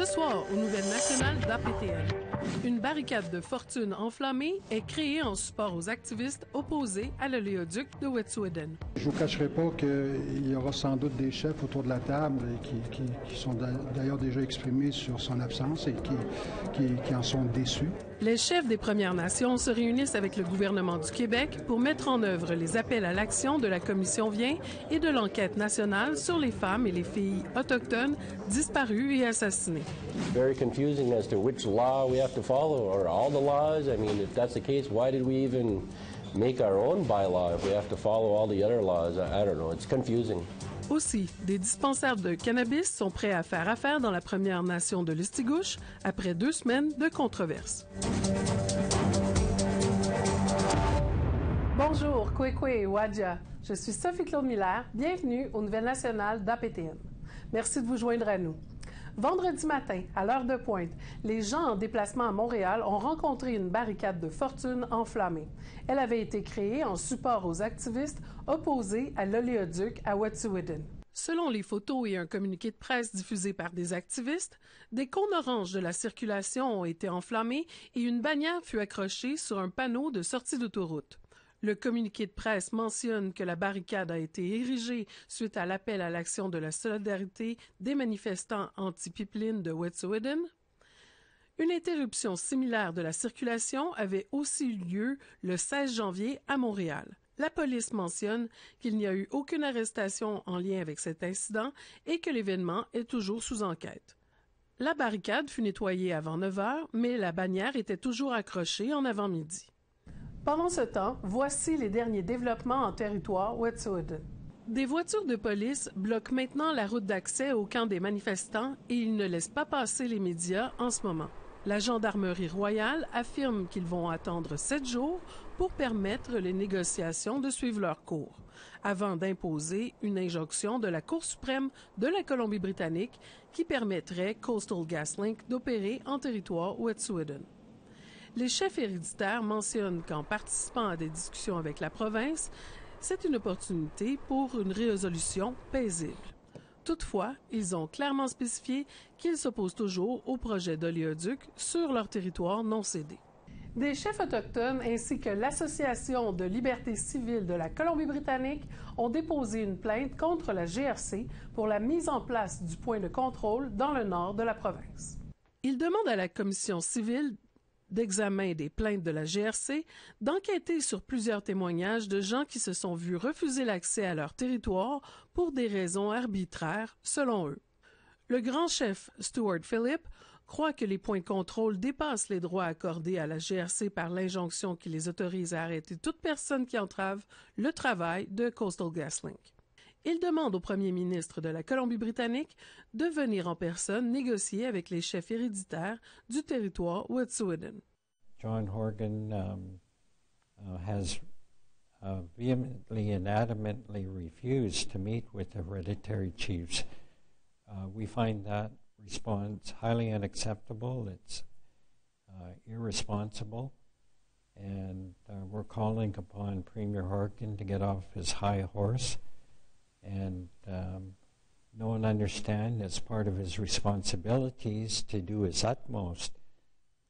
Ce soir, aux Nouvelles nationales d'APTN, une barricade de fortune enflammée est créée en support aux activistes opposés à l'oléoduc de Wet'suwet'en. Je ne vous cacherai pas qu'il y aura sans doute des chefs autour de la table qui sont d'ailleurs déjà exprimés sur son absence et qui en sont déçus. Les chefs des Premières Nations se réunissent avec le gouvernement du Québec pour mettre en œuvre les appels à l'action de la Commission Vient et de l'enquête nationale sur les femmes et les filles autochtones disparues et assassinées. Very confusing as to which law we have to follow, or all the laws. I mean, if that's the case, why did we even make our own bylaw if we have to follow all the other laws? I don't know. It's confusing. Aussi, des dispensaires de cannabis sont prêts à faire affaire dans la Première Nation de l'Estigouche après 2 semaines de controverses. Bonjour, Kwekwe et Wadja. Je suis Sophie-Claude Miller. Bienvenue aux Nouvelles nationales d'APTN. Merci de vous joindre à nous. Vendredi matin, à l'heure de pointe, les gens en déplacement à Montréal ont rencontré une barricade de fortune enflammée. Elle avait été créée en support aux activistes opposés à l'oléoduc à Wet'suwet'en. Selon les photos et un communiqué de presse diffusé par des activistes, des cônes oranges de la circulation ont été enflammés et une bannière fut accrochée sur un panneau de sortie d'autoroute. Le communiqué de presse mentionne que la barricade a été érigée suite à l'appel à l'action de la solidarité des manifestants anti-pipeline de Wet'suwet'en. Une interruption similaire de la circulation avait aussi eu lieu le 16 janvier à Montréal. La police mentionne qu'il n'y a eu aucune arrestation en lien avec cet incident et que l'événement est toujours sous enquête. La barricade fut nettoyée avant 9 heures, mais la bannière était toujours accrochée en avant-midi. Pendant ce temps, voici les derniers développements en territoire Wet'suwet'en. Des voitures de police bloquent maintenant la route d'accès au camp des manifestants et ils ne laissent pas passer les médias en ce moment. La Gendarmerie royale affirme qu'ils vont attendre 7 jours pour permettre les négociations de suivre leur cours, avant d'imposer une injonction de la Cour suprême de la Colombie-Britannique qui permettrait Coastal GasLink d'opérer en territoire Wet'suwet'en. Les chefs héréditaires mentionnent qu'en participant à des discussions avec la province, c'est une opportunité pour une résolution paisible. Toutefois, ils ont clairement spécifié qu'ils s'opposent toujours au projet d'oléoduc sur leur territoire non cédé. Des chefs autochtones ainsi que l'Association de liberté civile de la Colombie-Britannique ont déposé une plainte contre la GRC pour la mise en place du point de contrôle dans le nord de la province. Ils demandent à la Commission civile d'examen des plaintes de la GRC, d'enquêter sur plusieurs témoignages de gens qui se sont vus refuser l'accès à leur territoire pour des raisons arbitraires, selon eux. Le grand chef Stuart Philip croit que les points de contrôle dépassent les droits accordés à la GRC par l'injonction qui les autorise à arrêter toute personne qui entrave le travail de Coastal GasLink. Il demande au premier ministre de la Colombie-Britannique de venir en personne négocier avec les chefs héréditaires du territoire Wet'suwet'en. John Horgan has vehemently and adamantly refused to meet with the hereditary chiefs. We find that response highly unacceptable. It's irresponsible. And we're calling upon Premier Horgan to get off his high horse and know and understand it's part of his responsibilities to do his utmost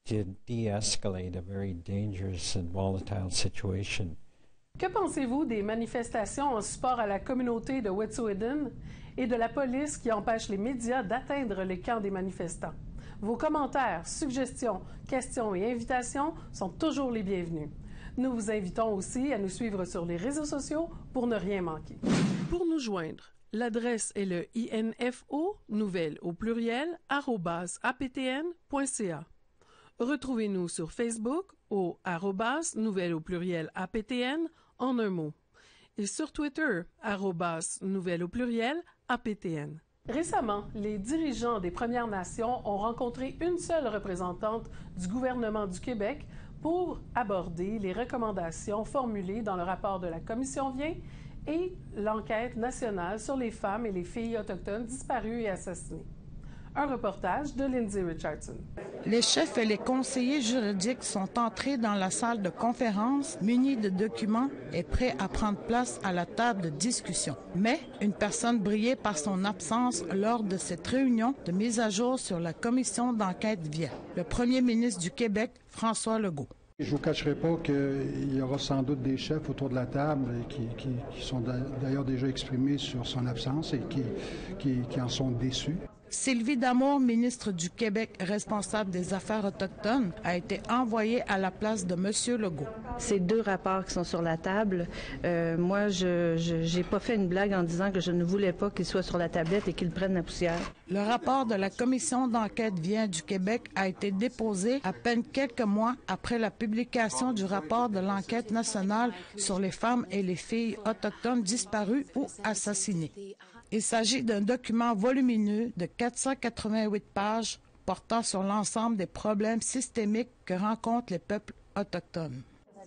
to de-escalate a very dangerous and volatile situation. Que pensez-vous des manifestations en support à la communauté de Wet'suwet'en et de la police qui empêche les médias d'atteindre les camps des manifestants? Vos commentaires, suggestions, questions et invitations sont toujours les bienvenus. Nous vous invitons aussi à nous suivre sur les réseaux sociaux pour ne rien manquer. Pour nous joindre, l'adresse est le info, nouvelles au pluriel, @aptn.ca. Retrouvez-nous sur Facebook au @nouvelles au pluriel APTN en un mot et sur Twitter @nouvelles au pluriel APTN. Récemment, les dirigeants des Premières Nations ont rencontré une seule représentante du gouvernement du Québec pour aborder les recommandations formulées dans le rapport de la Commission Vient et l'enquête nationale sur les femmes et les filles autochtones disparues et assassinées. Un reportage de Lindsay Richardson. Les chefs et les conseillers juridiques sont entrés dans la salle de conférence munis de documents et prêts à prendre place à la table de discussion. Mais une personne brillait par son absence lors de cette réunion de mise à jour sur la commission d'enquête vient, le premier ministre du Québec, François Legault. Je ne vous cacherai pas qu'il y aura sans doute des chefs autour de la table qui sont d'ailleurs déjà exprimés sur son absence et qui en sont déçus. Sylvie Damour, ministre du Québec responsable des Affaires autochtones, a été envoyée à la place de M. Legault. Ces deux rapports qui sont sur la table, moi, je n'ai pas fait une blague en disant que je ne voulais pas qu'ils soient sur la tablette et qu'ils prennent la poussière. Le rapport de la commission d'enquête vient du Québec a été déposé à peine quelques mois après la publication du rapport de l'enquête nationale sur les femmes et les filles autochtones disparues ou assassinées. Il s'agit d'un document volumineux de 488 pages portant sur l'ensemble des problèmes systémiques que rencontrent les peuples autochtones.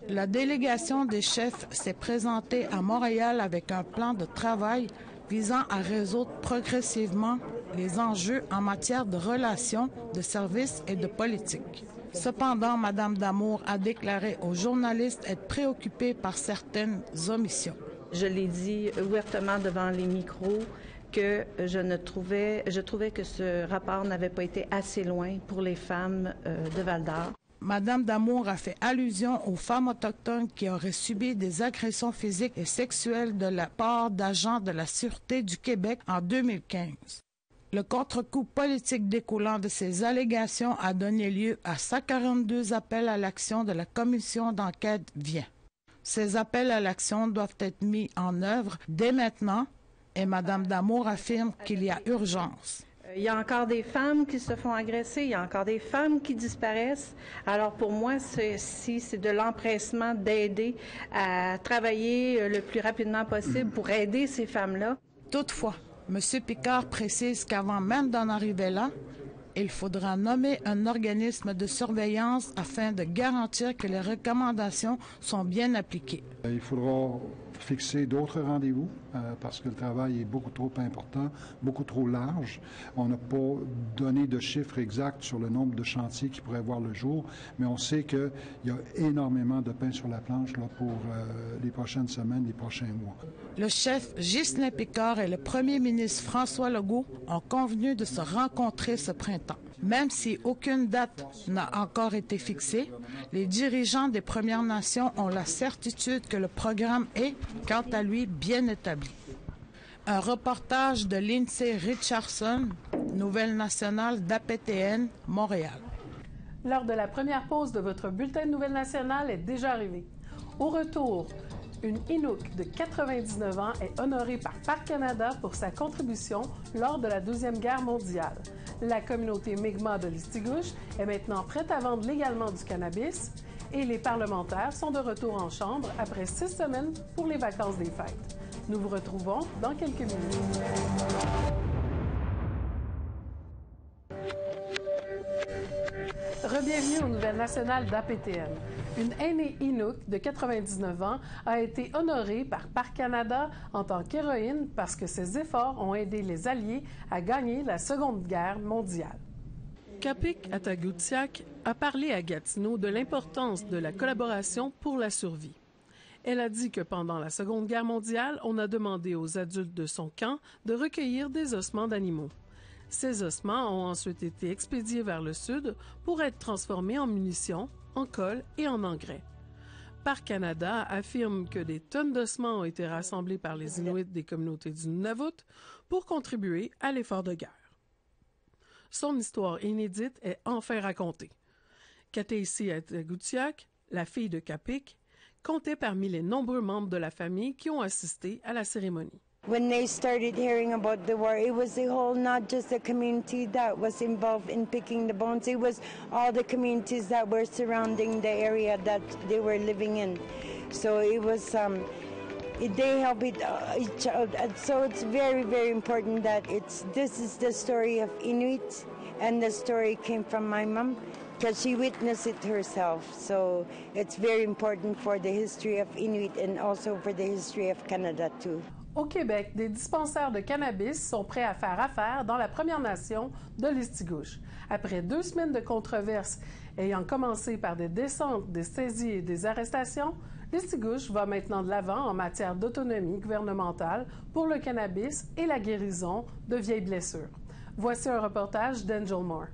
La délégation des chefs s'est présentée à Montréal avec un plan de travail visant à résoudre progressivement les enjeux en matière de relations, de services et de politique. Cependant, Mme Damour a déclaré aux journalistes être préoccupée par certaines omissions. Je l'ai dit ouvertement devant les micros que je trouvais que ce rapport n'avait pas été assez loin pour les femmes de Val-d'Or. Madame Damour a fait allusion aux femmes autochtones qui auraient subi des agressions physiques et sexuelles de la part d'agents de la Sûreté du Québec en 2015. Le contre-coup politique découlant de ces allégations a donné lieu à 142 appels à l'action de la commission d'enquête vient. Ces appels à l'action doivent être mis en œuvre dès maintenant et Mme Damour affirme qu'il y a urgence. Il y a encore des femmes qui se font agresser, il y a encore des femmes qui disparaissent. Alors pour moi, c'est de l'empressement d'aider à travailler le plus rapidement possible pour aider ces femmes-là. Toutefois, M. Picard précise qu'avant même d'en arriver là, il faudra nommer un organisme de surveillance afin de garantir que les recommandations sont bien appliquées. Il faudra fixer d'autres rendez-vous parce que le travail est beaucoup trop important, beaucoup trop large. On n'a pas donné de chiffres exacts sur le nombre de chantiers qui pourraient voir le jour, mais on sait qu'il y a énormément de pain sur la planche là, pour les prochaines semaines, les prochains mois. Le chef Ghislain Picard et le premier ministre François Legault ont convenu de se rencontrer ce printemps. Même si aucune date n'a encore été fixée, les dirigeants des Premières Nations ont la certitude que le programme est, quant à lui, bien établi. Un reportage de Lindsay Richardson, Nouvelle nationale d'APTN, Montréal. L'heure de la première pause de votre bulletin de Nouvelles nationales est déjà arrivée. Au retour, une Inuk de 99 ans est honorée par Parc Canada pour sa contribution lors de la Deuxième Guerre mondiale. La communauté Mi'kmaq de Listigouche est maintenant prête à vendre légalement du cannabis et les parlementaires sont de retour en chambre après 6 semaines pour les vacances des fêtes. Nous vous retrouvons dans quelques minutes. Re-bienvenue aux Nouvelles nationales d'APTN. Une aînée Inuk de 99 ans a été honorée par Parc Canada en tant qu'héroïne parce que ses efforts ont aidé les Alliés à gagner la Seconde Guerre mondiale. Kapik Atagoutiak a parlé à Gatineau de l'importance de la collaboration pour la survie. Elle a dit que pendant la Seconde Guerre mondiale, on a demandé aux adultes de son camp de recueillir des ossements d'animaux. Ces ossements ont ensuite été expédiés vers le sud pour être transformés en munitions, en colle et en engrais. Parc Canada affirme que des tonnes d'ossements ont été rassemblés par les Inuits des communautés du Nunavut pour contribuer à l'effort de guerre. Son histoire inédite est enfin racontée. Kataisi Atagoutiak, la fille de Kapik, comptait parmi les nombreux membres de la famille qui ont assisté à la cérémonie. When they started hearing about the war, it was the whole, not just the community that was involved in picking the bones, it was all the communities that were surrounding the area that they were living in. So it was, they help each other. So it's very, very important that this is the story of Inuit, and the story came from my mom, because she witnessed it herself. So it's very important for the history of Inuit and also for the history of Canada too. Au Québec, des dispensaires de cannabis sont prêts à faire affaire dans la Première Nation de l'Estigouche. Après 2 semaines de controverses ayant commencé par des descentes, des saisies et des arrestations, l'Estigouche va maintenant de l'avant en matière d'autonomie gouvernementale pour le cannabis et la guérison de vieilles blessures. Voici un reportage d'Angel Moore.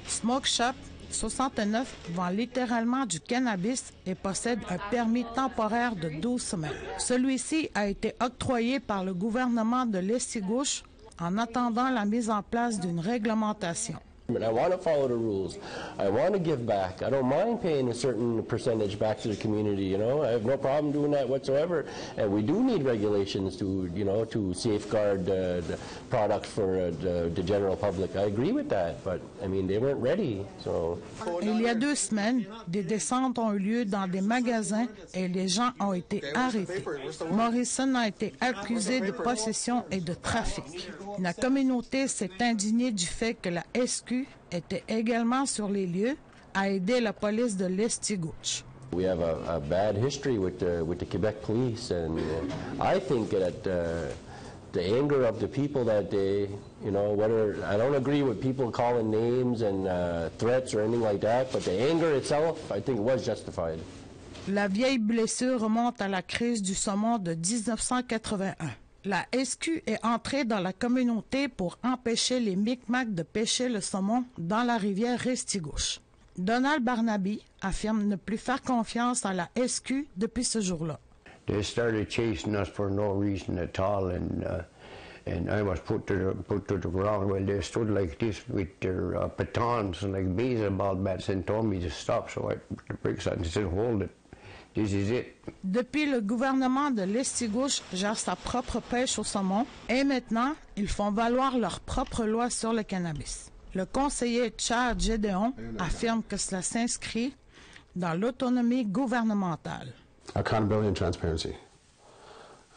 Smoke Shop 69 vend littéralement du cannabis et possède un permis temporaire de 12 semaines. Celui-ci a été octroyé par le gouvernement de l'Estigouche en attendant la mise en place d'une réglementation. I want to follow the rules. I want to give back. I don't mind paying a certain percentage back to the community, you know. I have no problem doing that whatsoever. And we do need regulations to, you know, to safeguard the product for the general public. I agree with that, but, I mean, they weren't ready, so... Il y a 2 semaines, des descentes ont eu lieu dans des magasins et les gens ont été arrêtés. Morrison a été accusé de possession et de trafic. La communauté s'est indignée du fait que la SQ était également sur les lieux à aider la police de l'Estigouche. We have a bad history with the Quebec police, and I think that the anger of the people that day, you know, whether I don't agree with people calling names and threats or anything like that, but the anger itself, I think it was justified. La vieille blessure remonte à la crise du saumon de 1981. La SQ est entrée dans la communauté pour empêcher les Micmacs de pêcher le saumon dans la rivière Restigouche. Donald Barnaby affirme ne plus faire confiance à la SQ depuis ce jour-là. They started chasing us for no reason at all, and I was put to the ground. Well, they stood like this with their batons and like baseball bats and told me to stop. So I put the brakes on and said, "Hold it. This is it." Depuis, le gouvernement de l'Estigouche gère sa propre pêche au saumon et maintenant, ils font valoir leur propre loi sur le cannabis. Le conseiller Chad Gédéon affirme que cela s'inscrit dans l'autonomie gouvernementale. Accountability and transparency.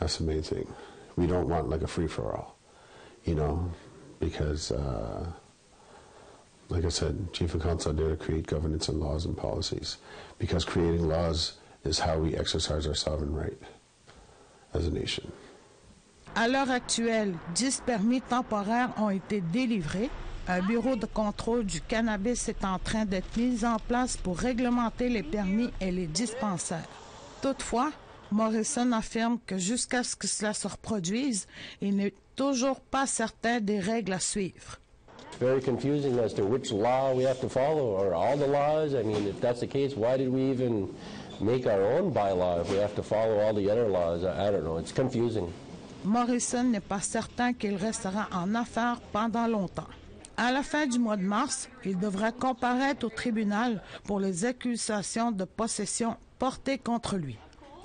That's the main thing. We don't want like a free-for-all, you know, because, like I said, Chief of Council are there to create governance and laws and policies, because creating laws is how we exercise our sovereign right as a nation. À l'heure actuelle, 10 permis temporaires ont été délivrés. Un bureau de contrôle du cannabis est en train d'être mis en place pour réglementer les permis et les dispensaires. Toutefois, Morrison affirme que jusqu'à ce que cela se reproduise, il n'est toujours pas certain des règles à suivre. It's very confusing as to which law we have to follow, or all the laws. I mean, if that's the case, why did we even make our own bylaw if we have to follow all the other laws? I don't know. It's confusing. Morrison n'est pas certain qu'il restera en affaires pendant longtemps. À la fin du mois de mars, il devra comparaître au tribunal pour les accusations de possession portées contre lui.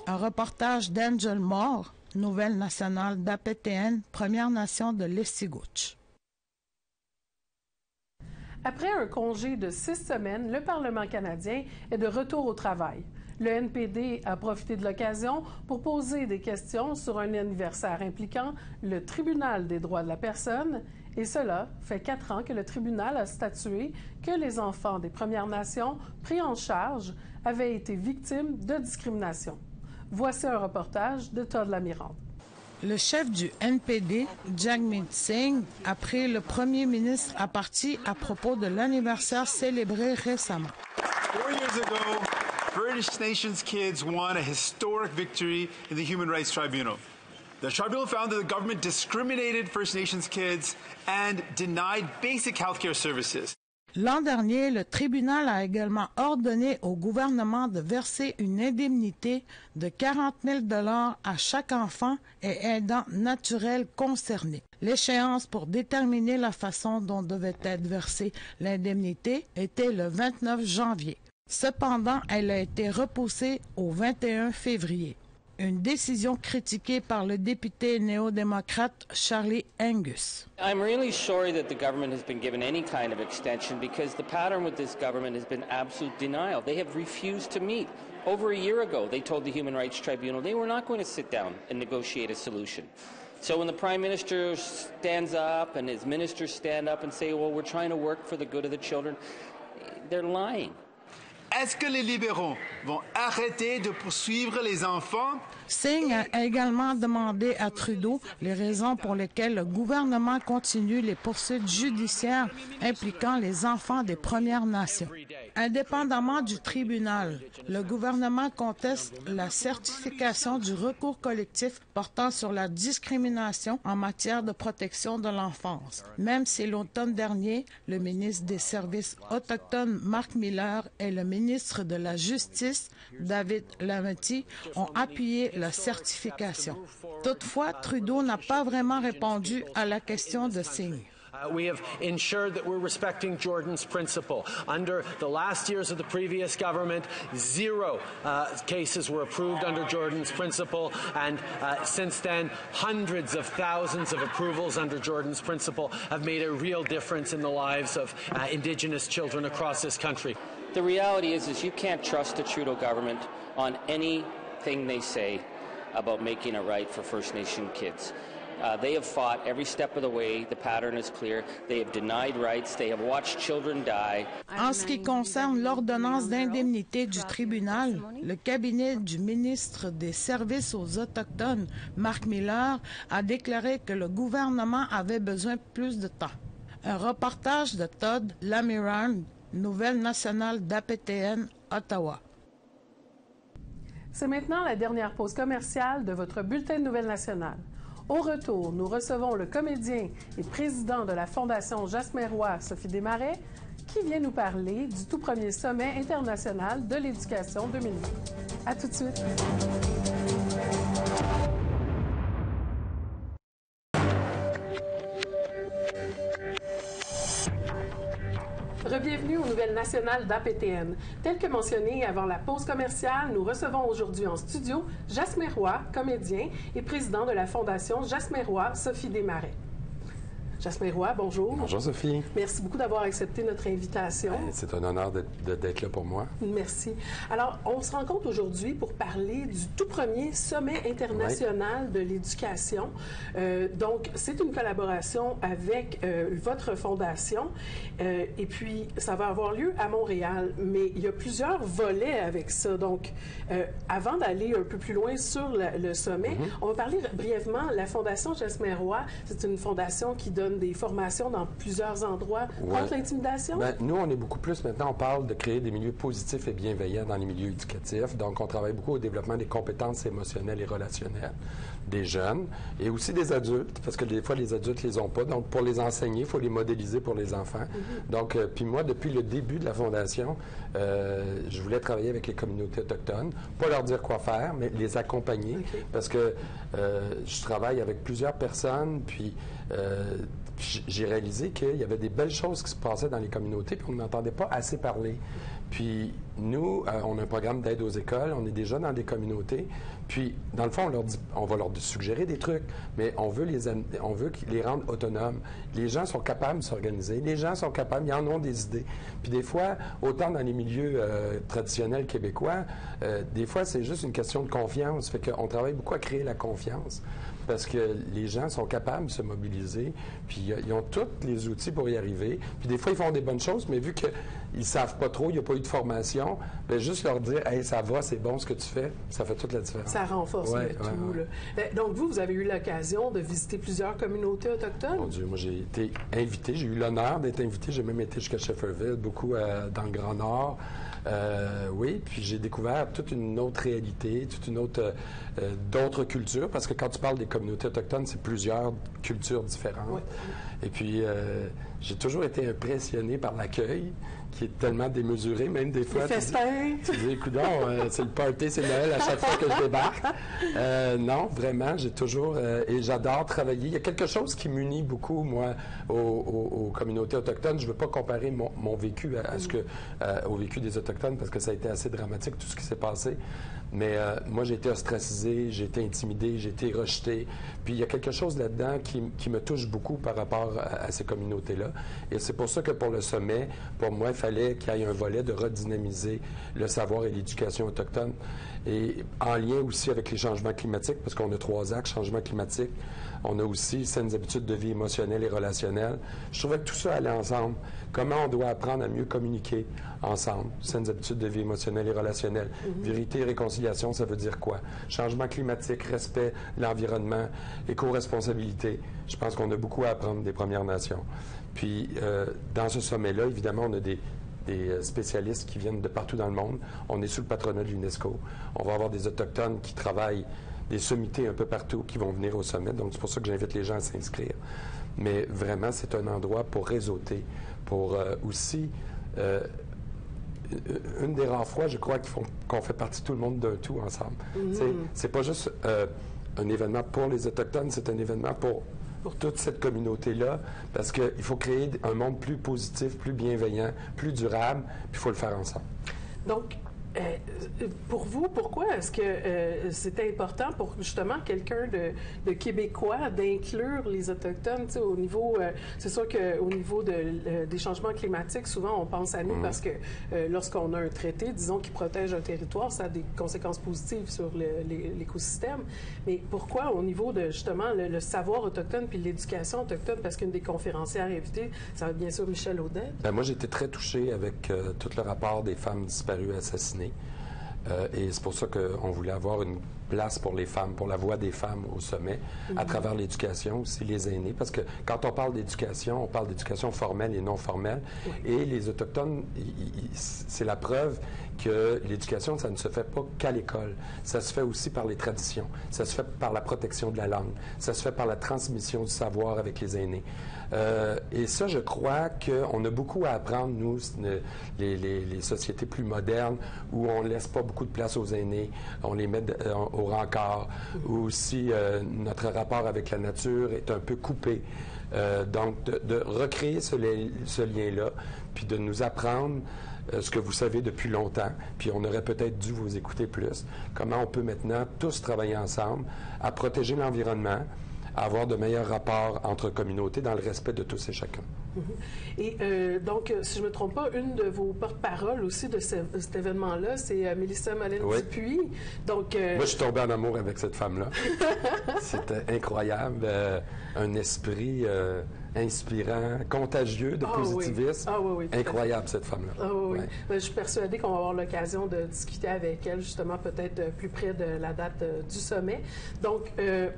Un reportage d'Angel Moore, Nouvelle nationale d'APTN, Première Nation de l'Estigouche. Après un congé de 6 semaines, le Parlement canadien est de retour au travail. Le NPD a profité de l'occasion pour poser des questions sur un anniversaire impliquant le Tribunal des droits de la personne, et cela fait 4 ans que le tribunal a statué que les enfants des Premières Nations pris en charge avaient été victimes de discrimination. Voici un reportage de Todd Lamirande. Le chef du NPD, Jagmeet Singh, a pris le premier ministre à partie à propos de l'anniversaire célébré récemment. 4 years ago, First Nations kids won a historic victory in the Human Rights Tribunal. The tribunal found that the government discriminated First Nations kids and denied basic healthcare services. L'an dernier, le tribunal a également ordonné au gouvernement de verser une indemnité de 40 000 $ à chaque enfant et aidant naturel concerné. L'échéance pour déterminer la façon dont devait être versée l'indemnité était le 29 janvier. Cependant, elle a été repoussée au 21 février. Une décision critiquée par le député néo-démocrate Charlie Angus. I'm really sorry that the government has been given any kind of extension because the pattern with this government has been absolute denial. They have refused to meet. Over a year ago, they told the Human Rights Tribunal they were not going to sit down and negotiate a solution. So when the Prime Minister stands up and his ministers stand up and say, well, we're trying to work for the good of the children, they're lying. Est-ce que les libéraux vont arrêter de poursuivre les enfants? Singh a également demandé à Trudeau les raisons pour lesquelles le gouvernement continue les poursuites judiciaires impliquant les enfants des Premières Nations. Indépendamment du tribunal, le gouvernement conteste la certification du recours collectif portant sur la discrimination en matière de protection de l'enfance, même si l'automne dernier, le ministre des Services autochtones Marc Miller et le ministre de la Justice David Lametti ont appuyé la certification. Toutefois, Trudeau n'a pas vraiment répondu à la question de Singh. We have ensured that we're respecting Jordan's principle. Under the last years of the previous government, 0 cases were approved under Jordan's principle, and since then, hundreds of thousands of approvals under Jordan's principle have made a real difference in the lives of Indigenous children across this country. The reality is you can't trust the Trudeau government on anything they say about making it right for First Nation kids. They have fought every step of the way. The pattern is clear. They have denied rights. They have watched children die. En ce qui concerne l'ordonnance d'indemnité du tribunal, le cabinet du ministre des Services aux Autochtones, Marc Miller, a déclaré que le gouvernement avait besoin de plus de temps. Un reportage de Todd Lamiran, Nouvelle nationale d'APTN, Ottawa. C'est maintenant la dernière pause commerciale de votre bulletin de Nouvelles nationales. Au retour, nous recevons le comédien et président de la Fondation Jasmin Roy, Sophie Desmarais, qui vient nous parler du tout premier sommet international de l'éducation 2020. À tout de suite. Bienvenue aux Nouvelles nationales d'APTN. Tel que mentionné avant la pause commerciale, nous recevons aujourd'hui en studio Jasmin Roy, comédien et président de la Fondation Jasmin Roy, Sophie Desmarais. Jasmin Roy, bonjour. Bonjour Sophie. Merci beaucoup d'avoir accepté notre invitation. C'est un honneur d'être là pour moi. Merci. Alors, on se rencontre aujourd'hui pour parler du tout premier sommet international de l'éducation. Donc, c'est une collaboration avec votre fondation et puis ça va avoir lieu à Montréal, mais il y a plusieurs volets avec ça. Donc, avant d'aller un peu plus loin sur le sommet, on va parler brièvement. La Fondation Jasmin Roy, c'est une fondation qui donne des formations dans plusieurs endroits contre l'intimidation? Bien, nous, on est beaucoup plus maintenant, on parle de créer des milieux positifs et bienveillants dans les milieux éducatifs. Donc, on travaille beaucoup au développement des compétences émotionnelles et relationnelles des jeunes et aussi des adultes, parce que des fois, les adultes les ont pas. Donc, pour les enseigner, il faut les modéliser pour les enfants. Donc, puis moi, depuis le début de la Fondation, je voulais travailler avec les communautés autochtones, pas leur dire quoi faire, mais les accompagner, parce que je travaille avec plusieurs personnes, puis j'ai réalisé qu'il y avait des belles choses qui se passaient dans les communautés, puis on n'entendait pas assez parler. Puis nous, on a un programme d'aide aux écoles, on est déjà dans des communautés, puis dans le fond, on va leur suggérer des trucs, mais on veut les rendre autonomes. Les gens sont capables de s'organiser, les gens sont capables, ils en ont des idées. Puis des fois, autant dans les milieux traditionnels québécois, des fois, c'est juste une question de confiance. Fait qu'on travaille beaucoup à créer la confiance, parce que les gens sont capables de se mobiliser, puis ils ont tous les outils pour y arriver. Puis des fois, ils font des bonnes choses, mais vu qu'ils ne savent pas trop, il n'y a pas eu de formation, bien, juste leur dire « Hey, ça va, c'est bon ce que tu fais », ça fait toute la différence. Ça renforce le tout. Là. Donc, vous avez eu l'occasion de visiter plusieurs communautés autochtones? Mon Dieu, moi, j'ai été invité, j'ai eu l'honneur d'être invité, j'ai même été jusqu'à Shefferville, beaucoup dans le Grand Nord. Oui, puis j'ai découvert toute une autre réalité, toute une autre d'autres cultures, parce que quand tu parles des communautés autochtones, c'est plusieurs cultures différentes. Oui. Et puis, j'ai toujours été impressionné par l'accueil, qui est tellement démesuré, même des fois. Tu dis, écoute, c'est le party, c'est Noël à chaque fois que je débarque. Non, vraiment, j'ai toujours, et j'adore travailler. Il y a quelque chose qui m'unit beaucoup, moi, aux communautés autochtones. Je ne veux pas comparer mon vécu au vécu des Autochtones, parce que ça a été assez dramatique, tout ce qui s'est passé. Mais moi, j'ai été ostracisé, j'ai été intimidé, j'ai été rejeté. Puis il y a quelque chose là-dedans qui me touche beaucoup par rapport à ces communautés-là. Et c'est pour ça que pour le sommet, pour moi, il fallait qu'il y ait un volet de redynamiser le savoir et l'éducation autochtone. Et en lien aussi avec les changements climatiques, parce qu'on a 3 axes, changement climatique, On a aussi saines habitudes de vie émotionnelles et relationnelles. Je trouvais que tout ça allait ensemble. Comment on doit apprendre à mieux communiquer ensemble? Saines habitudes de vie émotionnelles et relationnelles. Vérité et réconciliation, ça veut dire quoi? Changement climatique, respect de l'environnement, éco-responsabilité. Je pense qu'on a beaucoup à apprendre des Premières Nations. Puis, dans ce sommet-là, évidemment, on a des spécialistes qui viennent de partout dans le monde. On est sous le patronat de l'UNESCO. On va avoir des Autochtones qui travaillent des sommités un peu partout qui vont venir au sommet. Donc, c'est pour ça que j'invite les gens à s'inscrire. Mais vraiment, c'est un endroit pour réseauter, pour aussi... une des rares fois, je crois, qu'on fait partie tout le monde d'un tout ensemble. C'est pas juste un événement pour les Autochtones, c'est un événement pour toute cette communauté-là, parce qu'il faut créer un monde plus positif, plus bienveillant, plus durable, puis il faut le faire ensemble. Donc, pour vous, pourquoi est-ce que c'était important pour justement quelqu'un de Québécois d'inclure les Autochtones au niveau, c'est sûr qu'au niveau des changements climatiques, souvent on pense à nous parce que lorsqu'on a un traité, disons, qui protège un territoire, ça a des conséquences positives sur l'écosystème. Mais pourquoi au niveau de justement le savoir autochtone puis l'éducation autochtone, parce qu'une des conférencières invitées, ça va être bien sûr Michel Audette. Bien, moi, j'ai été très touché avec tout le rapport des femmes disparues assassinées. Et c'est pour ça qu'on voulait avoir une place pour les femmes, pour la voix des femmes au sommet, à travers l'éducation aussi, les aînés. Parce que quand on parle d'éducation, on parle d'éducation formelle et non formelle. Et les Autochtones, c'est la preuve que l'éducation, ça ne se fait pas qu'à l'école. Ça se fait aussi par les traditions. Ça se fait par la protection de la langue. Ça se fait par la transmission du savoir avec les aînés. Et ça, je crois qu'on a beaucoup à apprendre, nous, les sociétés plus modernes, où on ne laisse pas beaucoup de place aux aînés, on les met au rencard, où aussi notre rapport avec la nature est un peu coupé. Donc, de recréer ce lien-là, puis de nous apprendre ce que vous savez depuis longtemps, puis on aurait peut-être dû vous écouter plus, comment on peut maintenant tous travailler ensemble à protéger l'environnement, à avoir de meilleurs rapports entre communautés dans le respect de tous et chacun. Et donc, si je ne me trompe pas, une de vos porte-paroles aussi de cet événement-là, c'est Mélissa Molène-Dupuis. Donc, moi, je suis tombé en amour avec cette femme-là. C'était incroyable. Un esprit inspirant, contagieux de positivisme. Incroyable, cette femme-là. Je suis persuadée qu'on va avoir l'occasion de discuter avec elle, justement, peut-être plus près de la date du sommet. Donc,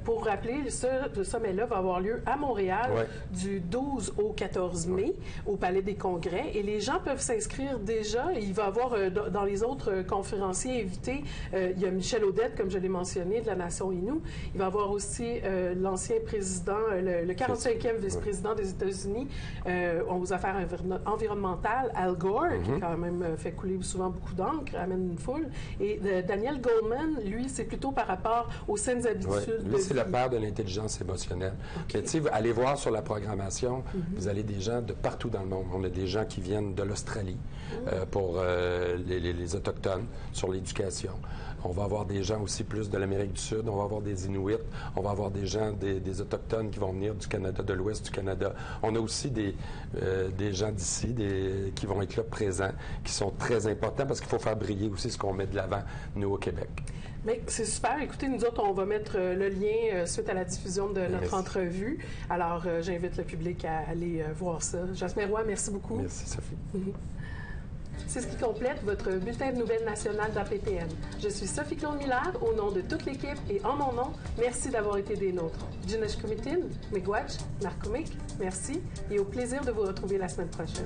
pour rappeler, ce sommet-là va avoir lieu à Montréal du 12 au 14 mai, au Palais des Congrès. Et les gens peuvent s'inscrire déjà. Il va y avoir, dans les autres conférenciers invités, il y a Michel Audette, comme je l'ai mentionné, de la Nation Innu. Il va y avoir aussi l'ancien président, le 45e vice-président des États-Unis aux affaires environnementales, Al Gore, qui quand même fait couler souvent beaucoup d'encre, amène une foule. Et Daniel Goleman, lui, c'est plutôt par rapport aux saines habitudes. Lui, c'est le père de l'intelligence émotionnelle. Mais tu sais, allez voir sur la programmation, vous avez des gens de partout dans le monde. On a des gens qui viennent de l'Australie pour les Autochtones sur l'éducation. On va avoir des gens aussi plus de l'Amérique du Sud. On va avoir des Inuits. On va avoir des gens, des Autochtones qui vont venir du Canada, de l'Ouest du Canada. On a aussi des gens d'ici qui vont être là présents, qui sont très importants parce qu'il faut faire briller aussi ce qu'on met de l'avant, nous, au Québec. Bien, c'est super. Écoutez, nous autres, on va mettre le lien suite à la diffusion de notre entrevue. Alors, j'invite le public à aller voir ça. Jasmin Roy, merci beaucoup. Merci, Sophie. C'est ce qui complète votre bulletin de nouvelles nationales d'APTN. Je suis Sophie-Claude Millard, au nom de toute l'équipe et en mon nom, merci d'avoir été des nôtres. Jinesh Kumitin, Miigwech, Narkumik, merci et au plaisir de vous retrouver la semaine prochaine.